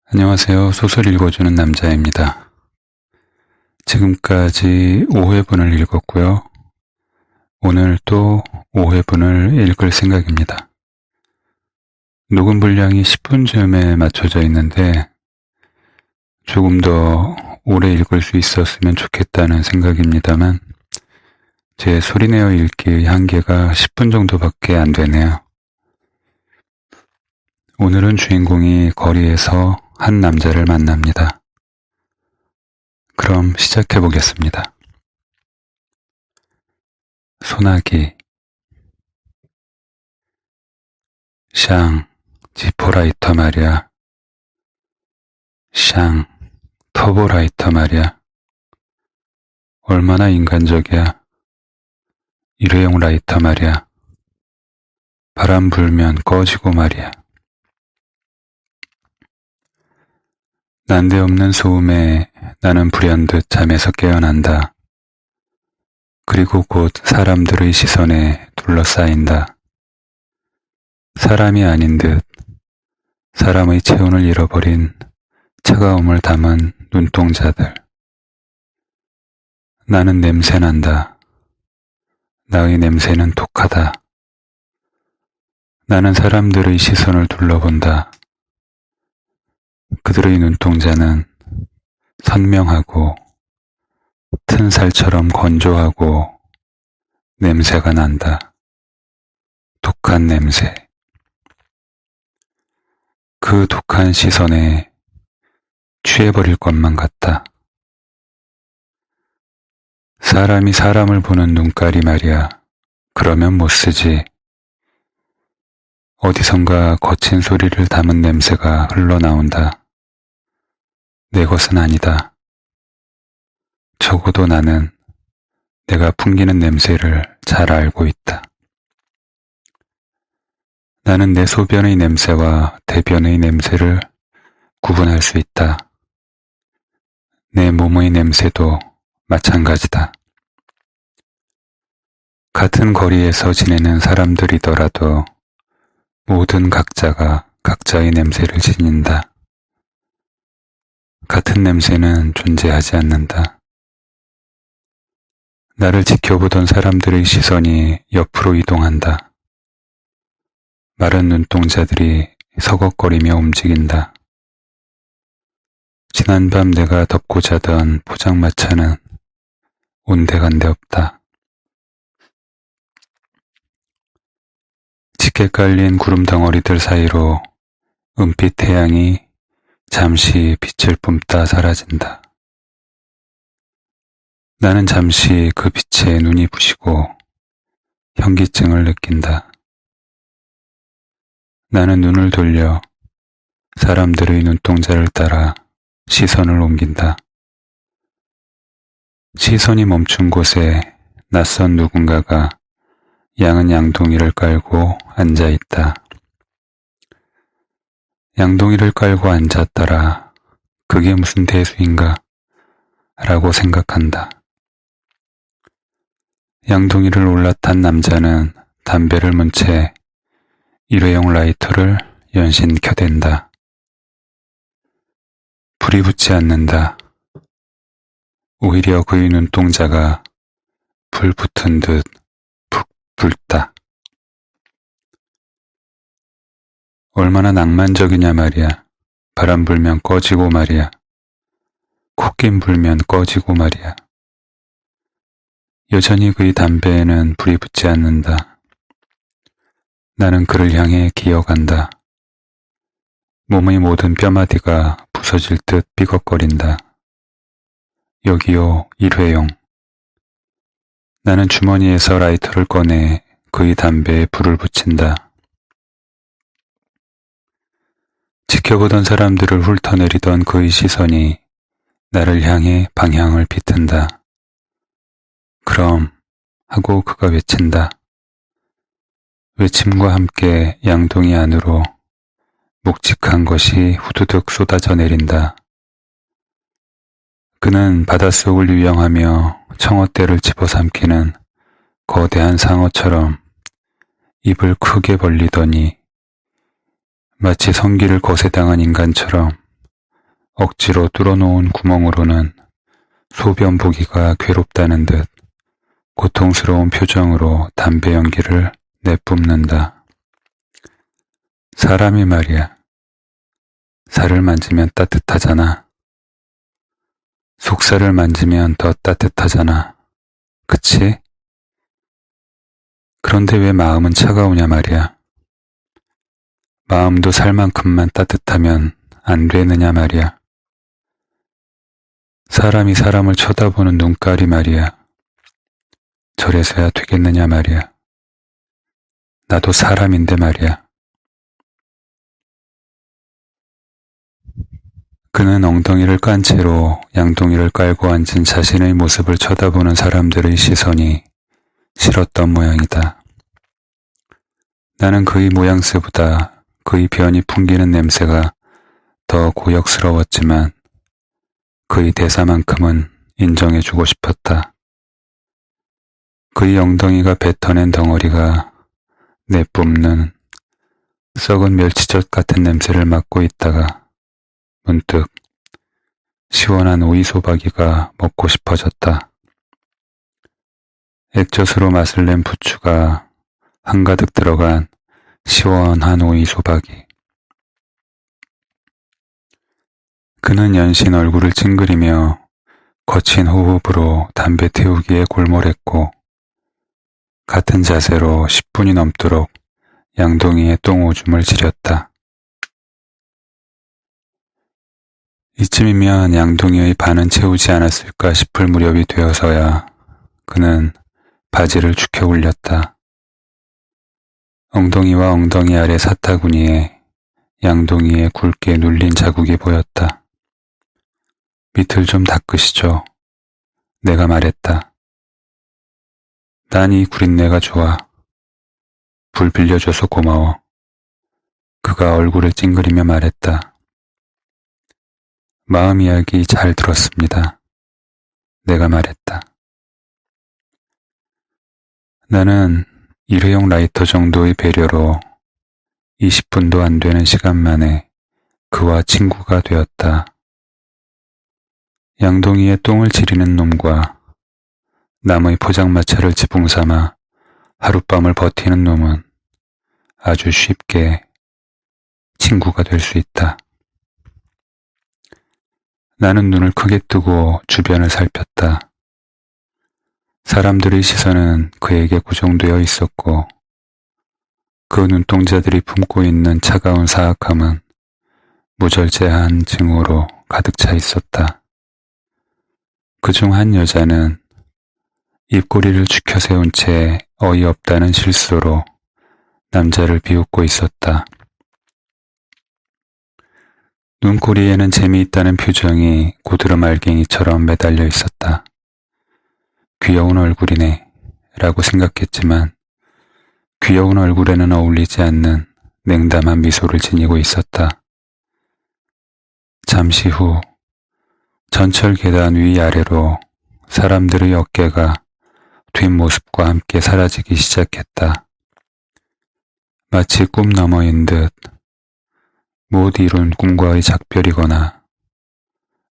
안녕하세요. 소설 읽어주는 남자입니다. 지금까지 5회분을 읽었고요. 오늘 또 5회분을 읽을 생각입니다. 녹음 분량이 10분쯤에 맞춰져 있는데 조금 더 오래 읽을 수 있었으면 좋겠다는 생각입니다만 제 소리내어 읽기의 한계가 10분 정도밖에 안 되네요. 오늘은 주인공이 거리에서 한 남자를 만납니다. 그럼 시작해 보겠습니다. 소나기 샹, 지포라이터 말이야. 샹, 터보라이터 말이야. 얼마나 인간적이야. 일회용 라이터 말이야. 바람 불면 꺼지고 말이야. 난데없는 소음에 나는 불현듯 잠에서 깨어난다. 그리고 곧 사람들의 시선에 둘러싸인다. 사람이 아닌 듯 사람의 체온을 잃어버린 차가움을 담은 눈동자들. 나는 냄새난다. 나의 냄새는 독하다. 나는 사람들의 시선을 둘러본다. 그들의 눈동자는 선명하고 튼살처럼 건조하고 냄새가 난다. 독한 냄새. 그 독한 시선에 취해버릴 것만 같다. 사람이 사람을 보는 눈깔이 말이야. 그러면 못 쓰지. 어디선가 거친 소리를 담은 냄새가 흘러나온다. 내 것은 아니다. 적어도 나는 내가 풍기는 냄새를 잘 알고 있다. 나는 내 소변의 냄새와 대변의 냄새를 구분할 수 있다. 내 몸의 냄새도 마찬가지다. 같은 거리에서 지내는 사람들이더라도 모든 각자가 각자의 냄새를 지닌다. 같은 냄새는 존재하지 않는다. 나를 지켜보던 사람들의 시선이 옆으로 이동한다. 마른 눈동자들이 서걱거리며 움직인다. 지난밤 내가 덮고 자던 포장마차는 온데간데 없다. 짙게 깔린 구름 덩어리들 사이로 은빛 태양이 잠시 빛을 뿜다 사라진다. 나는 잠시 그 빛에 눈이 부시고 현기증을 느낀다. 나는 눈을 돌려 사람들의 눈동자를 따라 시선을 옮긴다. 시선이 멈춘 곳에 낯선 누군가가 양은 양동이를 깔고 앉아있다. 양동이를 깔고 앉았더라. 그게 무슨 대수인가? 라고 생각한다. 양동이를 올라탄 남자는 담배를 문 채 일회용 라이터를 연신 켜댄다. 불이 붙지 않는다. 오히려 그의 눈동자가 불 붙은 듯 푹 불다. 얼마나 낭만적이냐 말이야. 바람 불면 꺼지고 말이야. 콧김 불면 꺼지고 말이야. 여전히 그의 담배에는 불이 붙지 않는다. 나는 그를 향해 기어간다. 몸의 모든 뼈마디가 부서질 듯 삐걱거린다. 여기요, 일회용. 나는 주머니에서 라이터를 꺼내 그의 담배에 불을 붙인다. 지켜보던 사람들을 훑어내리던 그의 시선이 나를 향해 방향을 비튼다. 그럼 하고 그가 외친다. 외침과 함께 양동이 안으로 묵직한 것이 후두둑 쏟아져 내린다. 그는 바닷속을 유영하며 청어떼를 집어삼키는 거대한 상어처럼 입을 크게 벌리더니 마치 성기를 거세당한 인간처럼 억지로 뚫어놓은 구멍으로는 소변 보기가 괴롭다는 듯 고통스러운 표정으로 담배 연기를 내뿜는다. 사람이 말이야. 살을 만지면 따뜻하잖아. 속살을 만지면 더 따뜻하잖아. 그치? 그런데 왜 마음은 차가우냐 말이야. 마음도 살만큼만 따뜻하면 안 되느냐 말이야. 사람이 사람을 쳐다보는 눈깔이 말이야. 저래서야 되겠느냐 말이야. 나도 사람인데 말이야. 그는 엉덩이를 깐 채로 양동이를 깔고 앉은 자신의 모습을 쳐다보는 사람들의 시선이 싫었던 모양이다. 나는 그의 모양새보다 그의 변이 풍기는 냄새가 더 고역스러웠지만 그의 대사만큼은 인정해주고 싶었다. 그의 엉덩이가 뱉어낸 덩어리가 내뿜는 썩은 멸치젓 같은 냄새를 맡고 있다가 문득 시원한 오이소박이가 먹고 싶어졌다. 액젓으로 맛을 낸 부추가 한가득 들어간 시원한 오이소박이. 그는 연신 얼굴을 찡그리며 거친 호흡으로 담배 태우기에 골몰했고 같은 자세로 10분이 넘도록 양동이의 똥오줌을 지렸다. 이쯤이면 양동이의 반은 채우지 않았을까 싶을 무렵이 되어서야 그는 바지를 축혀 올렸다. 엉덩이와 엉덩이 아래 사타구니에 양동이에 굵게 눌린 자국이 보였다. 밑을 좀 닦으시죠. 내가 말했다. 난 이 구린내가 좋아. 불 빌려줘서 고마워. 그가 얼굴을 찡그리며 말했다. 마음 이야기 잘 들었습니다. 내가 말했다. 나는 일회용 라이터 정도의 배려로 20분도 안 되는 시간 만에 그와 친구가 되었다. 양동이에 똥을 지리는 놈과 남의 포장마차를 지붕 삼아 하룻밤을 버티는 놈은 아주 쉽게 친구가 될 수 있다. 나는 눈을 크게 뜨고 주변을 살폈다. 사람들의 시선은 그에게 고정되어 있었고 그 눈동자들이 품고 있는 차가운 사악함은 무절제한 증오로 가득 차 있었다. 그중 한 여자는 입꼬리를 축혀 세운 채 어이없다는 실수로 남자를 비웃고 있었다. 눈꼬리에는 재미있다는 표정이 고드름 알갱이처럼 매달려 있었다. 귀여운 얼굴이네 라고 생각했지만 귀여운 얼굴에는 어울리지 않는 냉담한 미소를 지니고 있었다. 잠시 후 전철 계단 위아래로 사람들의 어깨가 뒷모습과 함께 사라지기 시작했다. 마치 꿈 너머인 듯 못 이룬 꿈과의 작별이거나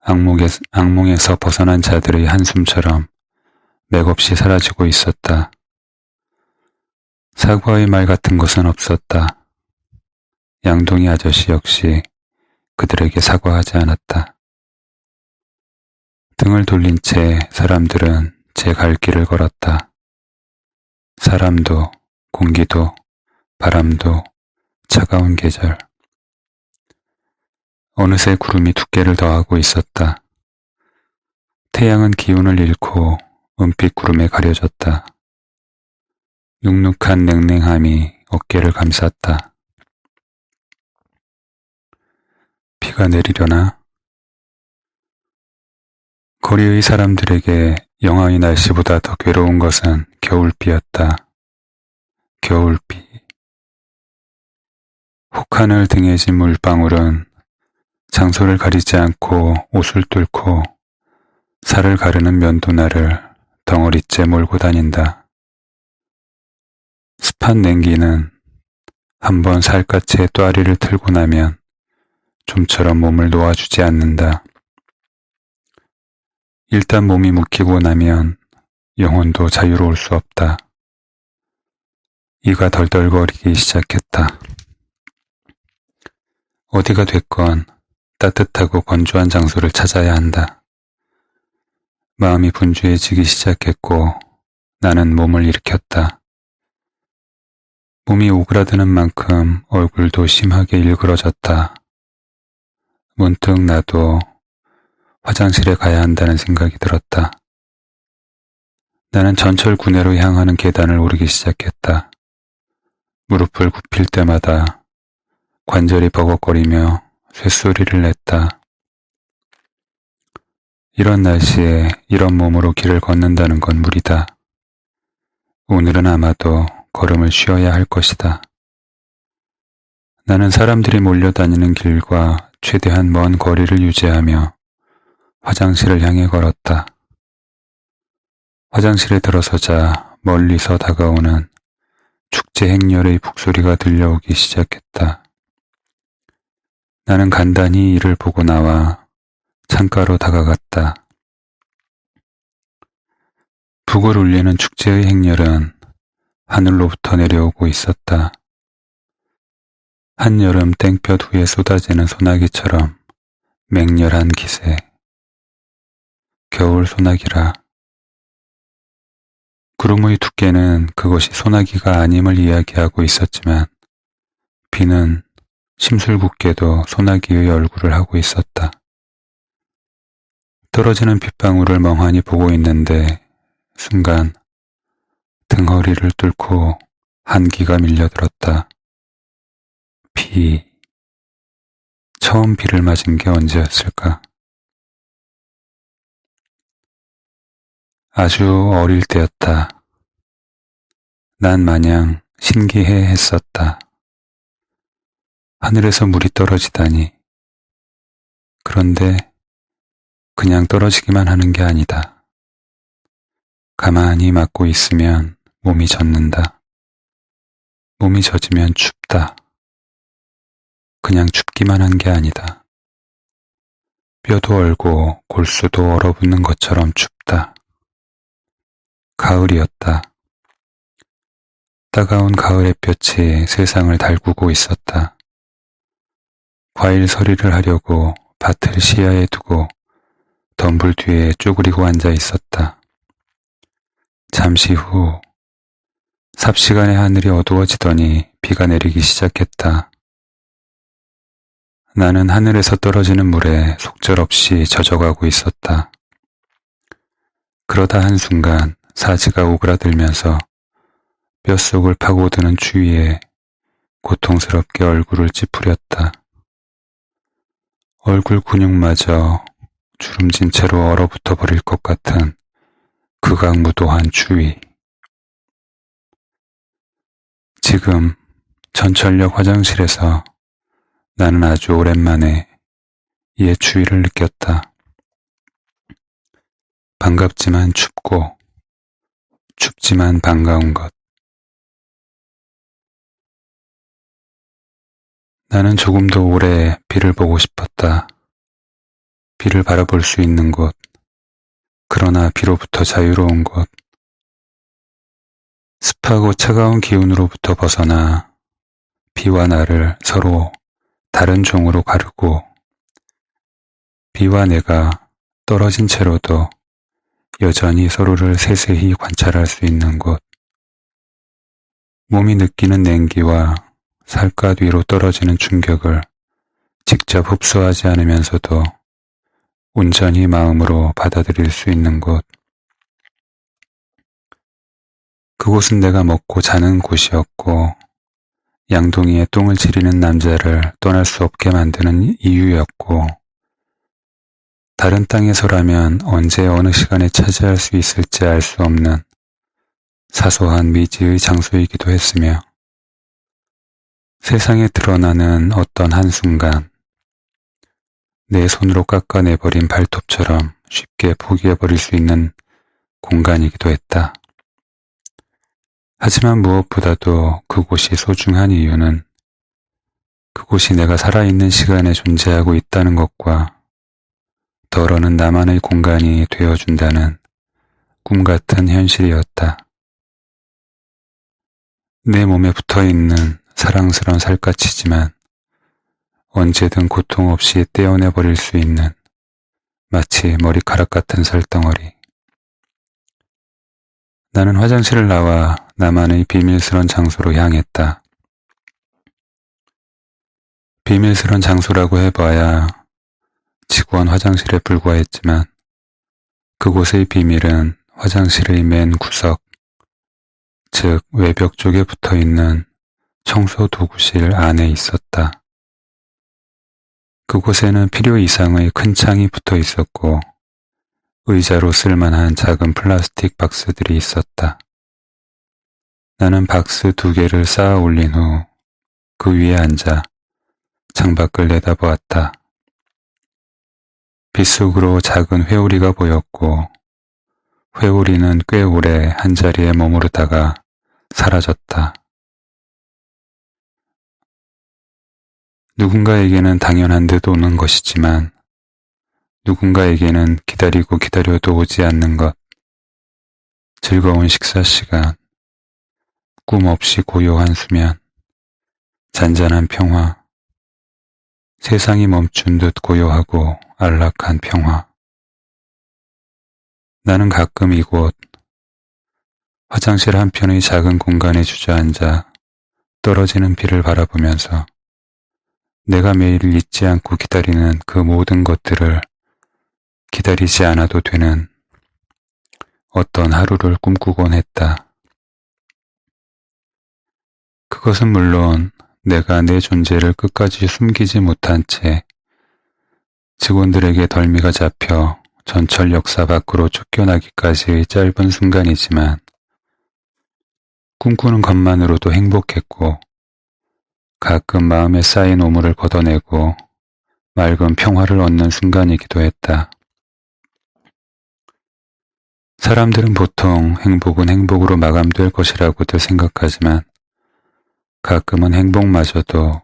악몽에서 벗어난 자들의 한숨처럼 맥없이 사라지고 있었다. 사과의 말 같은 것은 없었다. 양동이 아저씨 역시 그들에게 사과하지 않았다. 등을 돌린 채 사람들은 제 갈 길을 걸었다. 사람도, 공기도, 바람도, 차가운 계절. 어느새 구름이 두께를 더하고 있었다. 태양은 기운을 잃고 은빛 구름에 가려졌다. 눅눅한 냉랭함이 어깨를 감쌌다. 비가 내리려나? 거리의 사람들에게 영하의 날씨보다 더 괴로운 것은 겨울비였다. 겨울비. 혹하늘 등에 진 물방울은 장소를 가리지 않고 옷을 뚫고 살을 가르는 면도날을 덩어리째 몰고 다닌다. 습한 냉기는 한번 살갗에 또아리를 틀고 나면 좀처럼 몸을 놓아주지 않는다. 일단 몸이 묶이고 나면 영혼도 자유로울 수 없다. 이가 덜덜거리기 시작했다. 어디가 됐건 따뜻하고 건조한 장소를 찾아야 한다. 마음이 분주해지기 시작했고 나는 몸을 일으켰다. 몸이 오그라드는 만큼 얼굴도 심하게 일그러졌다. 문득 나도 화장실에 가야 한다는 생각이 들었다. 나는 전철 구내로 향하는 계단을 오르기 시작했다. 무릎을 굽힐 때마다 관절이 버벅거리며 쇳소리를 냈다. 이런 날씨에 이런 몸으로 길을 걷는다는 건 무리다. 오늘은 아마도 걸음을 쉬어야 할 것이다. 나는 사람들이 몰려다니는 길과 최대한 먼 거리를 유지하며 화장실을 향해 걸었다. 화장실에 들어서자 멀리서 다가오는 축제 행렬의 북소리가 들려오기 시작했다. 나는 간단히 이를 보고 나와 창가로 다가갔다. 북을 울리는 축제의 행렬은 하늘로부터 내려오고 있었다. 한여름 땡볕 후에 쏟아지는 소나기처럼 맹렬한 기세. 겨울 소나기라. 구름의 두께는 그것이 소나기가 아님을 이야기하고 있었지만 비는 심술궂게도 소나기의 얼굴을 하고 있었다. 떨어지는 빗방울을 멍하니 보고 있는데 순간 등허리를 뚫고 한기가 밀려들었다. 비. 처음 비를 맞은 게 언제였을까? 아주 어릴 때였다. 난 마냥 신기해 했었다. 하늘에서 물이 떨어지다니. 그런데 그냥 떨어지기만 하는 게 아니다. 가만히 맞고 있으면 몸이 젖는다. 몸이 젖으면 춥다. 그냥 춥기만 한 게 아니다. 뼈도 얼고 골수도 얼어붙는 것처럼 춥다. 가을이었다. 따가운 가을 햇볕이 세상을 달구고 있었다. 과일 서리를 하려고 밭을 시야에 두고 덤불 뒤에 쪼그리고 앉아 있었다. 잠시 후 삽시간에 하늘이 어두워지더니 비가 내리기 시작했다. 나는 하늘에서 떨어지는 물에 속절없이 젖어가고 있었다. 그러다 한순간 사지가 오그라들면서 뼛속을 파고드는 추위에 고통스럽게 얼굴을 찌푸렸다. 얼굴 근육마저 주름진 채로 얼어붙어 버릴 것 같은 극악무도한 추위. 지금 전철역 화장실에서 나는 아주 오랜만에 이의 추위를 느꼈다. 반갑지만 춥고 춥지만 반가운 것. 나는 조금 더 오래 비를 보고 싶었다. 비를 바라볼 수 있는 곳. 그러나 비로부터 자유로운 곳. 습하고 차가운 기운으로부터 벗어나 비와 나를 서로 다른 종으로 가르고 비와 내가 떨어진 채로도 여전히 서로를 세세히 관찰할 수 있는 곳. 몸이 느끼는 냉기와 살갗 위로 떨어지는 충격을 직접 흡수하지 않으면서도 온전히 마음으로 받아들일 수 있는 곳. 그곳은 내가 먹고 자는 곳이었고 양동이에 똥을 지리는 남자를 떠날 수 없게 만드는 이유였고 다른 땅에서라면 언제 어느 시간에 차지할 수 있을지 알 수 없는 사소한 미지의 장소이기도 했으며 세상에 드러나는 어떤 한순간 내 손으로 깎아내버린 발톱처럼 쉽게 포기해버릴 수 있는 공간이기도 했다. 하지만 무엇보다도 그곳이 소중한 이유는 그곳이 내가 살아있는 시간에 존재하고 있다는 것과 덜어는 나만의 공간이 되어준다는 꿈같은 현실이었다. 내 몸에 붙어있는 사랑스런 살갗이지만 언제든 고통 없이 떼어내버릴 수 있는 마치 머리카락 같은 살덩어리. 나는 화장실을 나와 나만의 비밀스런 장소로 향했다. 비밀스런 장소라고 해봐야 직원 화장실에 불과했지만 그곳의 비밀은 화장실의 맨 구석, 즉 외벽 쪽에 붙어있는 청소 도구실 안에 있었다. 그곳에는 필요 이상의 큰 창이 붙어 있었고 의자로 쓸만한 작은 플라스틱 박스들이 있었다. 나는 박스 2개를 쌓아 올린 후 그 위에 앉아 창밖을 내다보았다. 빗속으로 작은 회오리가 보였고 회오리는 꽤 오래 한자리에 머무르다가 사라졌다. 누군가에게는 당연한 듯 오는 것이지만 누군가에게는 기다리고 기다려도 오지 않는 것, 즐거운 식사 시간, 꿈 없이 고요한 수면, 잔잔한 평화, 세상이 멈춘 듯 고요하고 안락한 평화. 나는 가끔 이곳 화장실 한편의 작은 공간에 주저앉아 떨어지는 비를 바라보면서 내가 매일 잊지 않고 기다리는 그 모든 것들을 기다리지 않아도 되는 어떤 하루를 꿈꾸곤 했다. 그것은 물론 내가 내 존재를 끝까지 숨기지 못한 채 직원들에게 덜미가 잡혀 전철 역사 밖으로 쫓겨나기까지의 짧은 순간이지만 꿈꾸는 것만으로도 행복했고 가끔 마음에 쌓인 오물을 걷어내고 맑은 평화를 얻는 순간이기도 했다. 사람들은 보통 행복은 행복으로 마감될 것이라고들 생각하지만 가끔은 행복마저도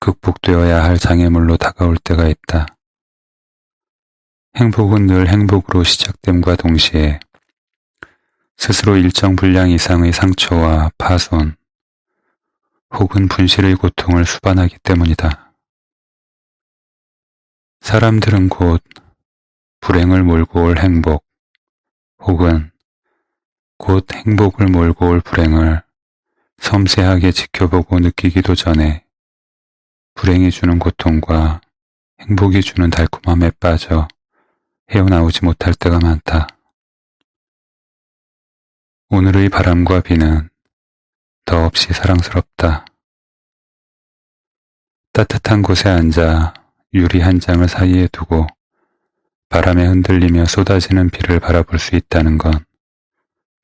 극복되어야 할 장애물로 다가올 때가 있다. 행복은 늘 행복으로 시작됨과 동시에 스스로 일정 분량 이상의 상처와 파손 혹은 분실의 고통을 수반하기 때문이다. 사람들은 곧 불행을 몰고 올 행복 혹은 곧 행복을 몰고 올 불행을 섬세하게 지켜보고 느끼기도 전에 불행이 주는 고통과 행복이 주는 달콤함에 빠져 헤어나오지 못할 때가 많다. 오늘의 바람과 비는 더없이 사랑스럽다. 따뜻한 곳에 앉아 유리 한 장을 사이에 두고 바람에 흔들리며 쏟아지는 비를 바라볼 수 있다는 건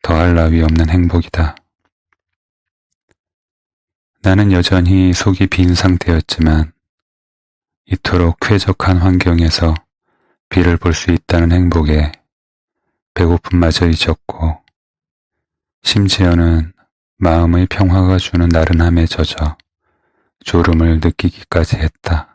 더할 나위 없는 행복이다. 나는 여전히 속이 빈 상태였지만 이토록 쾌적한 환경에서 비를 볼 수 있다는 행복에 배고픔마저 잊었고 심지어는 마음의 평화가 주는 나른함에 젖어 졸음을 느끼기까지 했다.